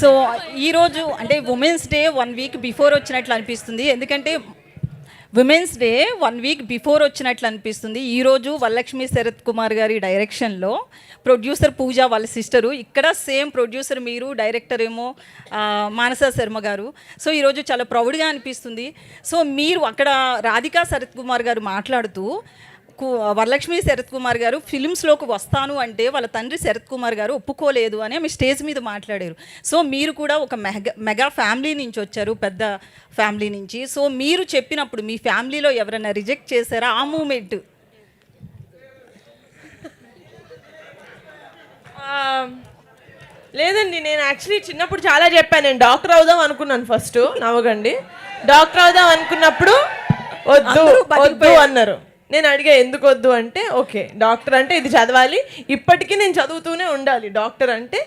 So ఈరోజు అంటే women's day 1 week before వచ్చినట్లు అనిపిస్తుంది. ఎందుకంటే ఉమెన్స్ డే 1 వీక్ బిఫోర్ వచ్చినట్లు అనిపిస్తుంది. ఈరోజు వరలక్ష్మి శరత్ కుమార్ గారి డైరెక్షన్లో ప్రొడ్యూసర్ పూజ వాళ్ళ సిస్టరు, ఇక్కడ సేమ్ ప్రొడ్యూసర్ మీరు, డైరెక్టర్ ఏమో మానస శర్మ గారు. సో ఈరోజు చాలా ప్రౌడ్గా అనిపిస్తుంది. సో మీరు అక్కడ రాధికా శరత్ కుమార్ గారు మాట్లాడుతూ వరలక్ష్మి శరత్ కుమార్ గారు ఫిలిమ్స్లోకి వస్తాను అంటే వాళ్ళ తండ్రి శరత్ కుమార్ గారు ఒప్పుకోలేదు అని మీ స్టేజ్ మీద మాట్లాడారు. సో మీరు కూడా ఒక మెగా ఫ్యామిలీ నుంచి వచ్చారు, పెద్ద ఫ్యామిలీ నుంచి. సో మీరు చెప్పినప్పుడు మీ ఫ్యామిలీలో ఎవరైనా రిజెక్ట్ చేశారా ఆ మూమెంట్? లేదండి, నేను యాక్చువల్లీ చిన్నప్పుడు చాలా చెప్పాను. నేను డాక్టర్ అవుదాం అనుకున్నాను. ఫస్ట్ నవ్వకండి, డాక్టర్ అవుదాం అనుకున్నప్పుడు వద్దు అన్నారు. నేను అడిగా ఎందుకు వద్దు అంటే, ఓకే డాక్టర్ అంటే ఇది చదవాలి, ఇప్పటికీ నేను చదువుతూనే ఉండాలి, డాక్టర్ అంటే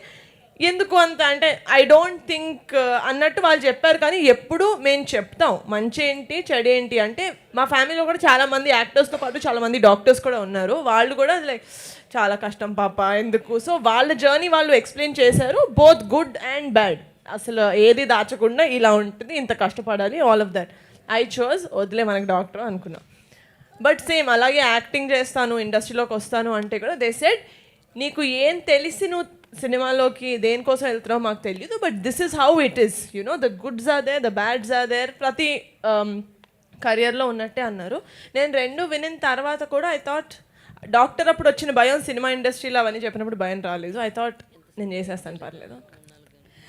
ఎందుకు అంత అంటే ఐ డోంట్ థింక్ అన్నట్టు వాళ్ళు చెప్పారు. కానీ ఎప్పుడు మేము చెప్తాం మంచి ఏంటి చెడు ఏంటి అంటే, మా ఫ్యామిలీలో కూడా చాలామంది యాక్టర్స్తో పాటు చాలామంది డాక్టర్స్ కూడా ఉన్నారు. వాళ్ళు కూడా లైక్ చాలా కష్టం పాప ఎందుకు. సో వాళ్ళ జర్నీ వాళ్ళు ఎక్స్ప్లెయిన్ చేశారు, బోత్ గుడ్ అండ్ బ్యాడ్. అసలు ఏది దాచకుండా ఇలా ఉంటుంది, ఇంత కష్టపడాలి, all of that. I chose వదిలే మనకి డాక్టర్ అనుకున్నాం. బట్ సేమ్ అలాగే యాక్టింగ్ చేస్తాను, ఇండస్ట్రీలోకి వస్తాను అంటే కూడా దే సెడ్ నీకు ఏం తెలిసి నువ్వు సినిమాలోకి దేనికోసం వెళ్తున్నావు మాకు తెలియదు, but this is how it is, you know the goods are there, the bads are there, ప్రతి కెరియర్లో ఉన్నట్టే అన్నారు. నేను రెండు వినిన తర్వాత కూడా ఐ థాట్ డాక్టర్ అప్పుడు వచ్చిన భయం సినిమా ఇండస్ట్రీలో అవన్నీ చెప్పినప్పుడు భయం రాలేదు. ఐ థాట్ నేను చేసేస్తాను పర్లేదు.